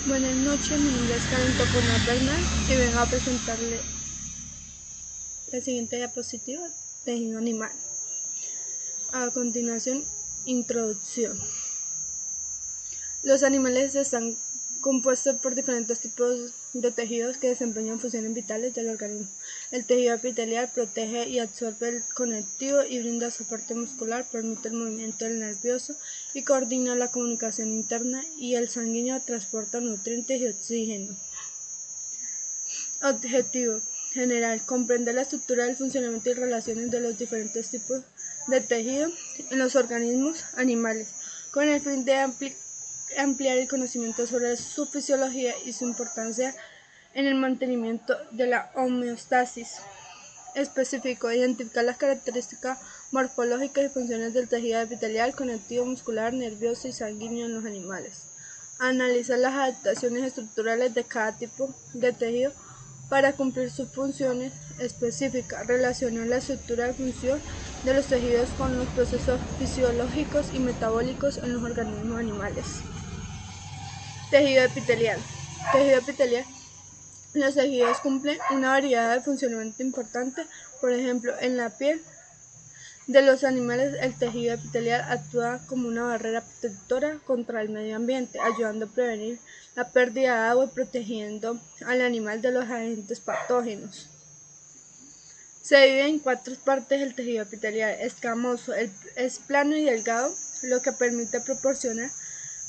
Buenas noches, mi nombre es Karen Topona Bernal y vengo a presentarle la siguiente diapositiva: tejido animal. A continuación, introducción. Los animales están compuestos por diferentes tipos de tejidos que desempeñan funciones vitales del organismo. El tejido epitelial protege y absorbe el conectivo y brinda soporte muscular, permite el movimiento del nervioso y coordina la comunicación interna, y el sanguíneo transporta nutrientes y oxígeno. Objetivo general: comprender la estructura, el funcionamiento y relaciones de los diferentes tipos de tejido en los organismos animales, con el fin de ampliar el conocimiento sobre su fisiología y su importancia en el mantenimiento de la homeostasis. Específico: identificar las características morfológicas y funciones del tejido epitelial, conectivo, muscular, nervioso y sanguíneo en los animales. Analizar las adaptaciones estructurales de cada tipo de tejido para cumplir sus funciones específicas. Relacionar la estructura y función de los tejidos con los procesos fisiológicos y metabólicos en los organismos animales. Tejido epitelial. Tejido epitelial. Los tejidos cumplen una variedad de funcionamiento importante. Por ejemplo, en la piel de los animales, el tejido epitelial actúa como una barrera protectora contra el medio ambiente, ayudando a prevenir la pérdida de agua y protegiendo al animal de los agentes patógenos. Se divide en 4 partes el tejido epitelial: escamoso, es plano y delgado, lo que permite proporcionar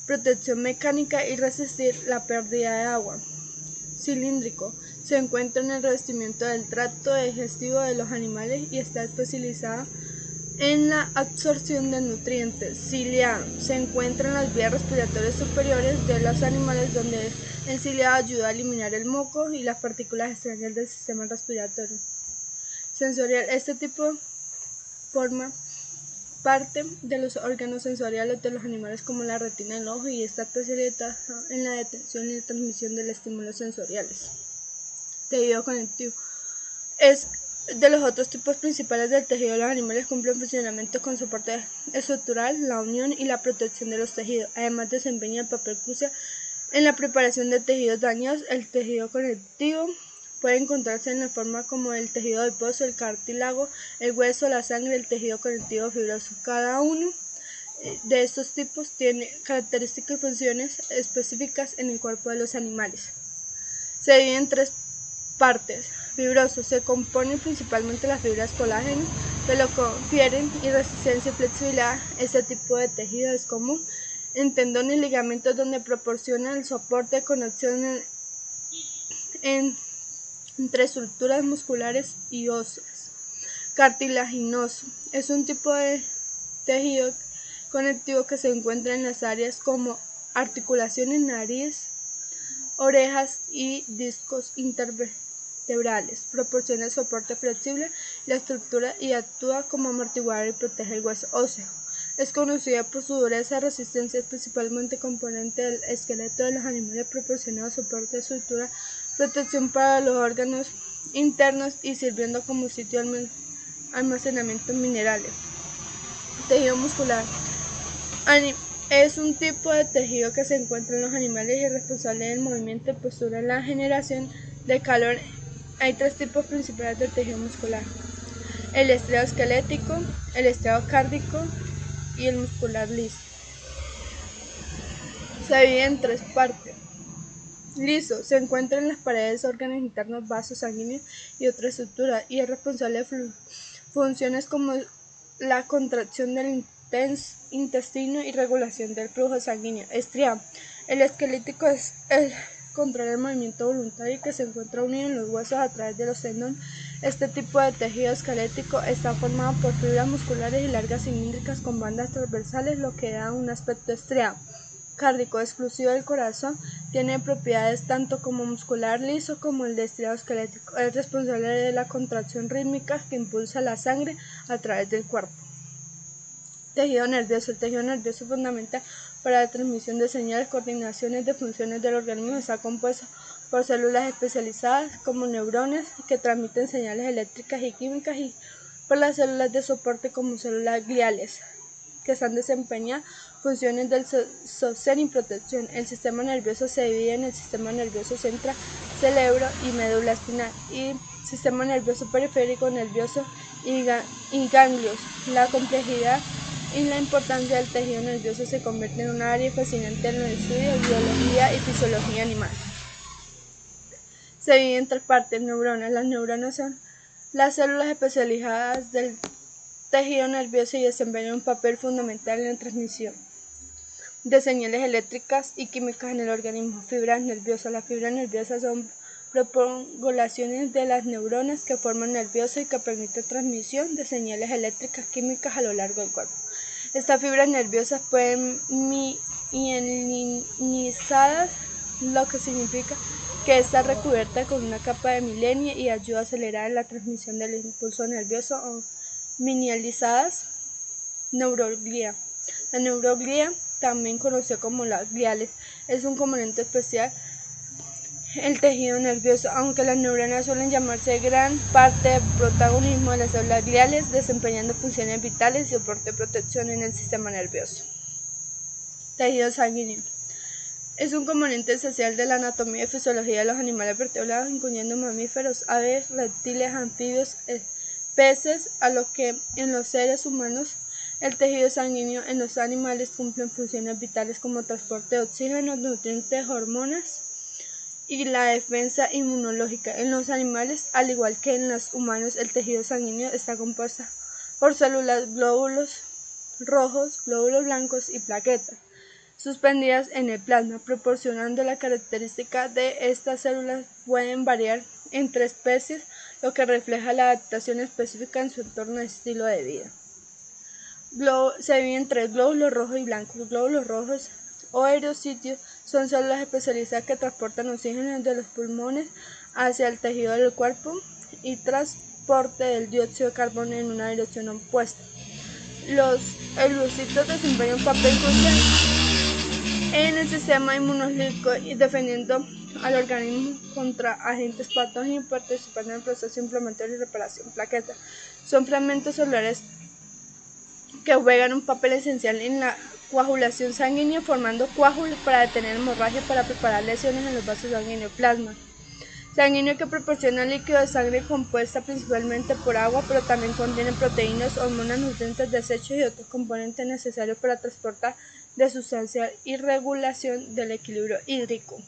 protección mecánica y resistir la pérdida de agua. Cilíndrico, se encuentra en el revestimiento del tracto digestivo de los animales y está especializado en la absorción de nutrientes. Ciliado, se encuentra en las vías respiratorias superiores de los animales, donde el ciliado ayuda a eliminar el moco y las partículas extrañas del sistema respiratorio. Sensorial, este tipo forma parte de los órganos sensoriales de los animales, como la retina del ojo, y está especializada en la detección y la transmisión de estímulos sensoriales. Tejido conectivo es de los otros tipos principales del tejido. Los animales cumplen funcionamiento con soporte estructural, la unión y la protección de los tejidos. Además, desempeña el papel crucial en la preparación de tejidos dañados. El tejido conectivo puede encontrarse en la forma como el tejido adiposo, el cartílago, el hueso, la sangre, el tejido conectivo fibroso. Cada uno de estos tipos tiene características y funciones específicas en el cuerpo de los animales. Se divide en 3 partes. Fibroso, se compone principalmente de las fibras colágeno, que lo confieren y resistencia y flexibilidad. Este tipo de tejido es común en tendones y ligamentos, donde proporciona el soporte de conexión entre estructuras musculares y óseas. Cartilaginoso, es un tipo de tejido conectivo que se encuentra en las áreas como articulaciones, nariz, orejas y discos intervertebrales. Proporciona soporte flexible la estructura y actúa como amortiguador y protege el hueso óseo. Es conocida por su dureza y resistencia, principalmente componente del esqueleto de los animales, proporcionando soporte de estructura, protección para los órganos internos y sirviendo como sitio de almacenamiento de minerales. Tejido muscular. Es un tipo de tejido que se encuentra en los animales y es responsable del movimiento, postura y la generación de calor. Hay 3 tipos principales de tejido muscular: el estriado esquelético, el estriado cárdico y el muscular liso. Se divide en 3 partes. Liso, se encuentra en las paredes, órganos internos, vasos sanguíneos y otras estructuras, y es responsable de funciones como la contracción del intestino y regulación del flujo sanguíneo. Estriado, el esquelético es el controla el movimiento voluntario, que se encuentra unido en los huesos a través de los tendones. Este tipo de tejido esquelético está formado por fibras musculares y largas cilíndricas con bandas transversales, lo que da un aspecto estriado. Cárdico, exclusivo del corazón, tiene propiedades tanto como muscular liso como el de estriado esquelético. Es responsable de la contracción rítmica que impulsa la sangre a través del cuerpo. Tejido nervioso. El tejido nervioso es fundamental para la transmisión de señales, coordinaciones de funciones del organismo. Está compuesto por células especializadas como neuronas, que transmiten señales eléctricas y químicas, y por las células de soporte como células gliales, que están desempeñadas Funciones del sostén y protección. El sistema nervioso se divide en el sistema nervioso central, cerebro y médula espinal, y sistema nervioso periférico, nervioso y ganglios. La complejidad y la importancia del tejido nervioso se convierte en una área fascinante en el estudio de biología y fisiología animal. Se divide en tres partes: neuronas. Las neuronas son las células especializadas del tejido nervioso y desempeñan un papel fundamental en la transmisión de señales eléctricas y químicas en el organismo. Fibras nerviosas. Las fibras nerviosas son prolongaciones de las neuronas que forman nervioso y que permiten transmisión de señales eléctricas químicas a lo largo del cuerpo. Estas fibras nerviosas pueden mielinizadas, lo que significa que está recubierta con una capa de mielina y ayuda a acelerar la transmisión del impulso nervioso, o mielinizadas. Neuroglía. La neuroglía, también conocida como las gliales, es un componente especial el tejido nervioso, aunque las neuronas suelen llamarse gran parte del protagonismo de las células gliales, desempeñando funciones vitales y soporte de protección en el sistema nervioso. Tejido sanguíneo. Es un componente esencial de la anatomía y fisiología de los animales vertebrados, incluyendo mamíferos, aves, reptiles, anfibios, peces, a lo que en los seres humanos el tejido sanguíneo en los animales cumple funciones vitales como transporte de oxígeno, nutrientes, hormonas y la defensa inmunológica. En los animales, al igual que en los humanos, el tejido sanguíneo está compuesto por células, glóbulos rojos, glóbulos blancos y plaquetas suspendidas en el plasma, proporcionando la característica de estas células pueden variar entre especies, lo que refleja la adaptación específica en su entorno de estilo de vida. Se divide en tres: glóbulos rojos y blancos. Los glóbulos rojos o eriocitos son células especializadas que transportan oxígeno de los pulmones hacia el tejido del cuerpo y transporte del dióxido de carbono en una dirección opuesta. Los eriocitos desempeñan un papel crucial en el sistema inmunológico y defendiendo al organismo contra agentes patógenos y participando en el proceso inflamatorio y reparación. Plaquetas son fragmentos celulares que juegan un papel esencial en la coagulación sanguínea, formando coágulos para detener hemorragia, para preparar lesiones en los vasos sanguíneos. Plasma sanguíneo, que proporciona líquido de sangre compuesta principalmente por agua, pero también contiene proteínas, hormonas, nutrientes, desechos y otros componentes necesarios para transportar de sustancia y regulación del equilibrio hídrico.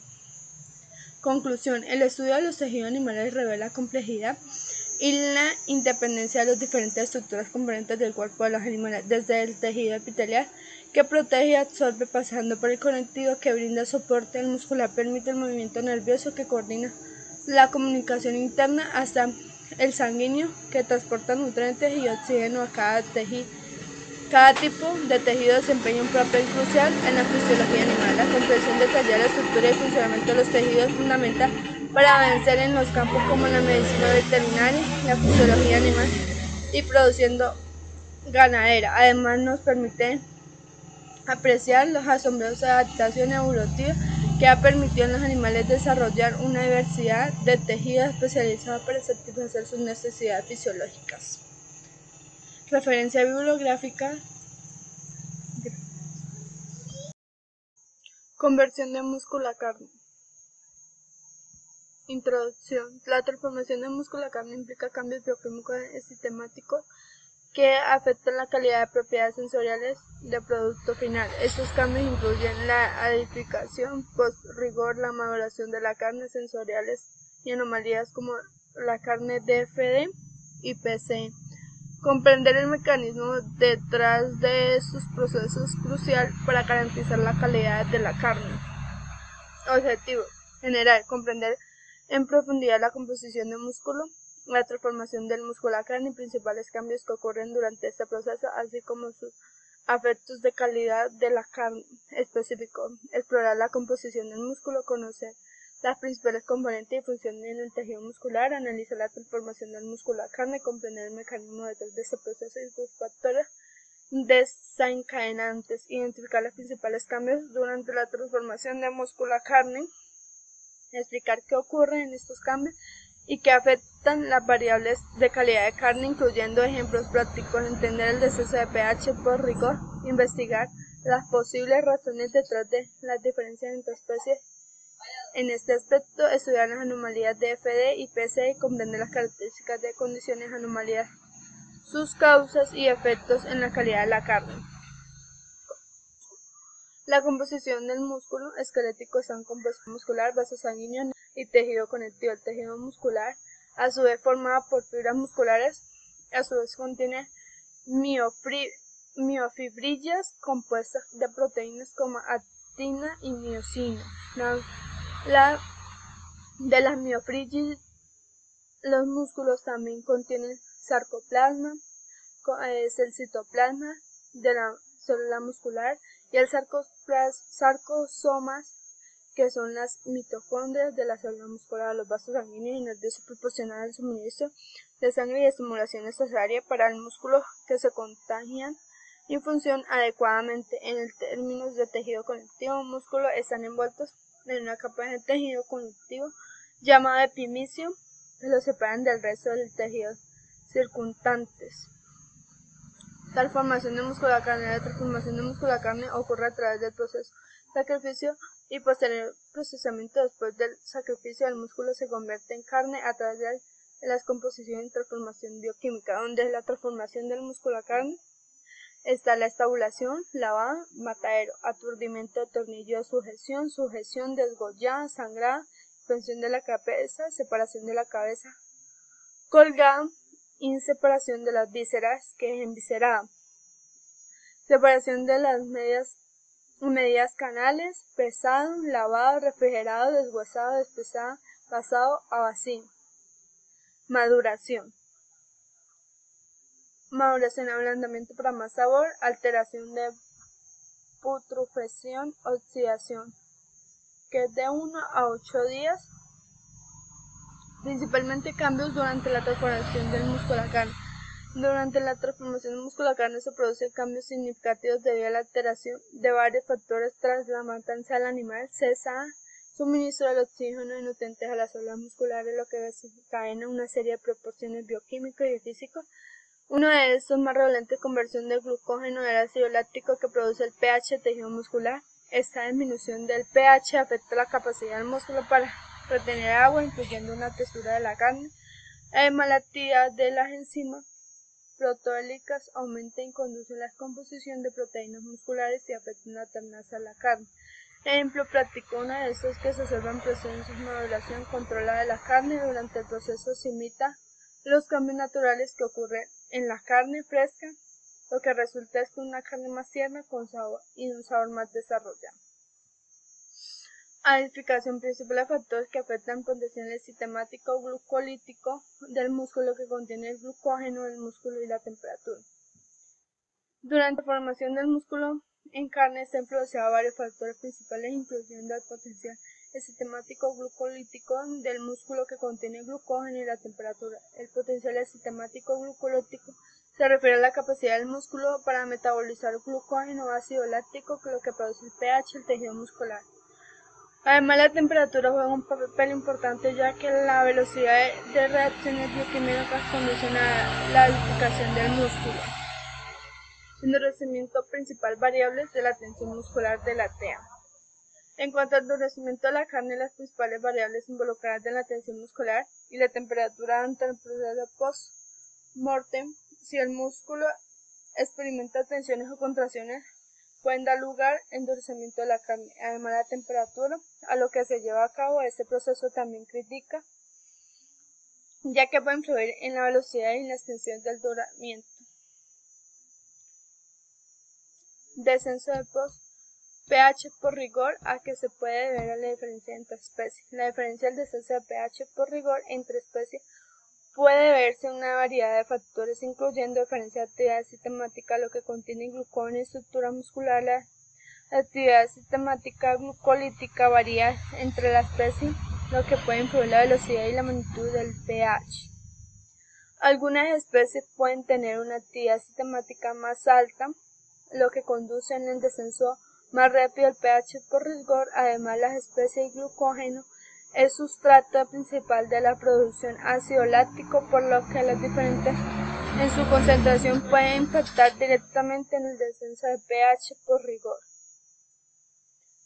Conclusión: el estudio de los tejidos animales revela la complejidad y la independencia de las diferentes estructuras componentes del cuerpo de los animales, desde el tejido epitelial, que protege y absorbe, pasando por el conectivo, que brinda soporte al muscular, permite el movimiento nervioso, que coordina la comunicación interna, hasta el sanguíneo, que transporta nutrientes y oxígeno a cada tejido. Cada tipo de tejido desempeña un papel crucial en la fisiología animal. La comprensión detallada de la estructura y funcionamiento de los tejidos es fundamental para avanzar en los campos como la medicina veterinaria, la fisiología animal y produciendo ganadera. Además, nos permite apreciar las asombrosas adaptaciones evolutivas que ha permitido en los animales desarrollar una diversidad de tejidos especializados para satisfacer sus necesidades fisiológicas. Referencia bibliográfica: Conversión de músculo a carne. Introducción. La transformación de músculo a carne implica cambios bioquímicos y sistemáticos que afectan la calidad de propiedades sensoriales del producto final. Estos cambios incluyen la adipificación, post-rigor, la maduración de la carne, sensoriales y anomalías como la carne DFD y PC. Comprender el mecanismo detrás de estos procesos es crucial para garantizar la calidad de la carne. Objetivo general: comprender en profundidad la composición del músculo, la transformación del músculo a carne y principales cambios que ocurren durante este proceso, así como sus efectos de calidad de la carne. Específico: explorar la composición del músculo, conocer las principales componentes y funciones en el tejido muscular, analizar la transformación del músculo a carne, comprender el mecanismo detrás de este proceso y sus factores desencadenantes, identificar los principales cambios durante la transformación de músculo a carne, explicar qué ocurre en estos cambios y que afectan las variables de calidad de carne, incluyendo ejemplos prácticos, entender el descenso de pH por rigor, investigar las posibles razones detrás de las diferencias entre especies. En este aspecto, estudiar las anomalías de FD y PCD y comprender las características de condiciones anomalías, sus causas y efectos en la calidad de la carne. La composición del músculo esquelético está en composición muscular, vaso sanguíneo y tejido conectivo. El tejido muscular, a su vez formado por fibras musculares, a su vez contiene miofibrillas compuestas de proteínas como actina y miosina. De las miofibrillas, los músculos también contienen sarcoplasma, es el citoplasma de la célula muscular, y el sarcosomas, que son las mitocondrias de la célula muscular. Los vasos sanguíneos y nerviosos proporcionan el suministro de sangre y estimulación necesaria para el músculo, que se contagian y funcionan adecuadamente. En términos de tejido conectivo, músculos están envueltos en una capa de tejido conectivo llamada epimicio, que los separan del resto del tejido circundantes. La transformación de músculo a carne. La transformación de músculo a carne ocurre a través del proceso de sacrificio y posterior procesamiento. Después del sacrificio, el músculo se convierte en carne a través de la descomposición y transformación bioquímica. Donde es la transformación del músculo a carne está la estabulación, lavado, matadero, aturdimiento de tornillo de sujeción, desgollada, sangrada, extensión de la cabeza, separación de la cabeza colgada, inseparación de las vísceras, que es enviscerada, separación de las medias canales, pesado, lavado, refrigerado, deshuesado, despesado, pasado a vacío. Maduración, ablandamiento para más sabor, alteración de putrefacción, oxidación, que es de 1 a 8 días. Principalmente cambios durante la transformación del músculo a carne. Durante la transformación del músculo a carne se producen cambios significativos debido a la alteración de varios factores tras la matanza del animal. Cesa suministro del oxígeno y nutrientes a las células musculares, lo que desencadena una serie de proporciones bioquímicos y físicos. Uno de estos más relevantes es conversión del glucógeno del ácido láctico, que produce el pH del tejido muscular. Esta disminución del pH afecta la capacidad del músculo para retener agua, influyendo en la textura de la carne. Además, la actividad de las enzimas proteólicas aumenta y conduce a la descomposición de proteínas musculares y afecta la tenaza de la carne. Ejemplo práctico, una de estos que se observa en procesos de maduración controlada de la carne. Durante el proceso se imita los cambios naturales que ocurren en la carne fresca, lo que resulta es una carne más tierna con sabor y un sabor más desarrollado. Identificación principal de factores que afectan el potencial sistemático glucolítico del músculo, que contiene el glucógeno del músculo, y la temperatura. Durante la formación del músculo en carne está influenciado varios factores principales, incluyendo el potencial sistemático glucolítico del músculo, que contiene glucógeno, y la temperatura. El potencial sistemático glucolítico se refiere a la capacidad del músculo para metabolizar glucógeno ácido láctico, que es lo que produce el pH del tejido muscular. Además, la temperatura juega un papel importante, ya que la velocidad de reacciones bioquímicas conducen a la edificación del músculo. Endurecimiento principal variables de la tensión muscular de la TEA. En cuanto al endurecimiento de la carne, las principales variables involucradas en la tensión muscular y la temperatura durante el proceso post-mortem. Si el músculo experimenta tensiones o contracciones, pueden dar lugar a endurecimiento de la carne. Además, la temperatura a lo que se lleva a cabo este proceso también critica, ya que puede influir en la velocidad y la extensión del endurecimiento. Descenso de pH por rigor, a que se puede deber a la diferencia entre especies. La diferencia del descenso de pH por rigor entre especies puede deberse a una variedad de factores, incluyendo diferencia de actividad sistemática, lo que contiene glucógeno y estructura muscular. La actividad sistemática glucolítica varía entre las especies, lo que puede influir la velocidad y la magnitud del pH. Algunas especies pueden tener una actividad sistemática más alta, lo que conduce en el descenso más rápido del pH por rigor. Además, las especies de glucógeno es sustrato principal de la producción ácido láctico, por lo que las diferentes en su concentración puede impactar directamente en el descenso de pH por rigor.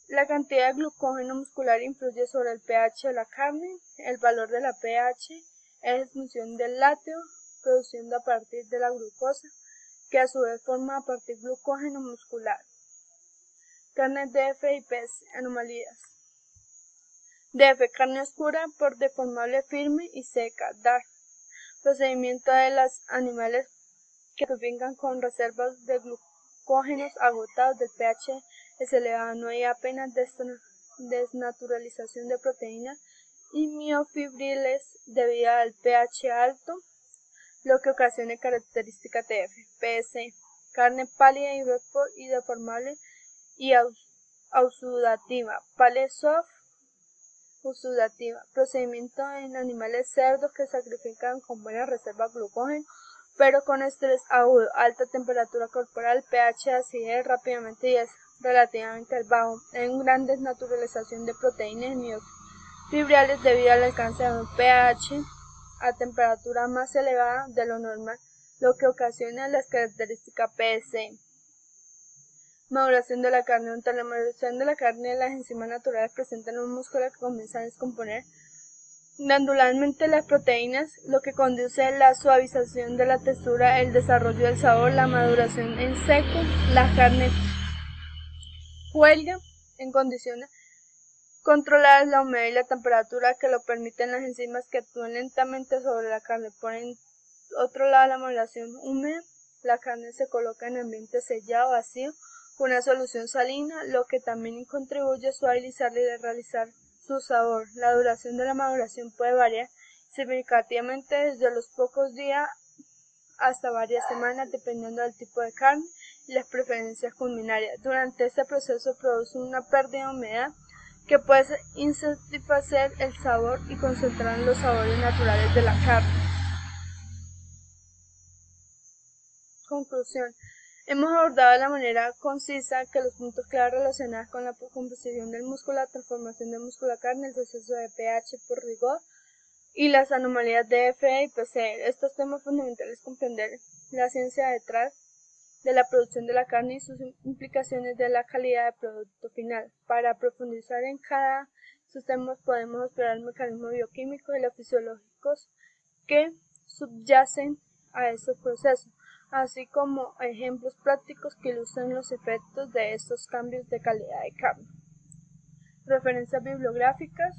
La cantidad de glucógeno muscular influye sobre el pH de la carne. El valor de la pH es en función del lácteo, produciendo a partir de la glucosa, que a su vez forma a partir glucógeno muscular. Carne DF y PES, anomalías. DF, carne oscura por deformable firme y seca, DAR. Procedimiento de los animales que vengan con reservas de glucógenos agotados, del pH es elevado, no hay apenas desnaturalización de proteínas y miofibriles debido al pH alto, lo que ocasiona característica TF. PS, carne pálida y deformable y oxidativa, pale soft, oxidativa. Procedimiento en animales cerdos que sacrifican con buena reserva de glucógeno, pero con estrés agudo, alta temperatura corporal, pH de acidez rápidamente y es relativamente bajo. Hay una gran desnaturalización de proteínas y miofibriles debido al alcance de un pH a temperatura más elevada de lo normal, lo que ocasiona las características PSC. Maduración de la carne. Durante la maduración de la carne, las enzimas naturales presentan un músculo que comienza a descomponer glandularmente las proteínas, lo que conduce a la suavización de la textura, el desarrollo del sabor, la maduración en seco. La carne cuelga en condiciones controladas la humedad y la temperatura que lo permiten las enzimas que actúan lentamente sobre la carne. Por otro lado, la maduración húmeda, la carne se coloca en ambiente sellado, vacío, con una solución salina, lo que también contribuye a suavizarla y a realizar su sabor. La duración de la maduración puede variar significativamente desde los pocos días hasta varias semanas, dependiendo del tipo de carne y las preferencias culinarias. Durante este proceso produce una pérdida de humedad que puede insatisfacer el sabor y concentrar los sabores naturales de la carne. Conclusión. Hemos abordado de la manera concisa que los puntos clave relacionados con la composición del músculo, la transformación del músculo a carne, el proceso de pH por rigor y las anomalías de DF y PC. Estos temas fundamentales comprender la ciencia detrás de la producción de la carne y sus implicaciones de la calidad del producto final. Para profundizar en cada de sus temas podemos explorar mecanismos bioquímicos y los fisiológicos que subyacen a esos procesos, así como ejemplos prácticos que ilustran los efectos de estos cambios de calidad de carne. Referencias bibliográficas: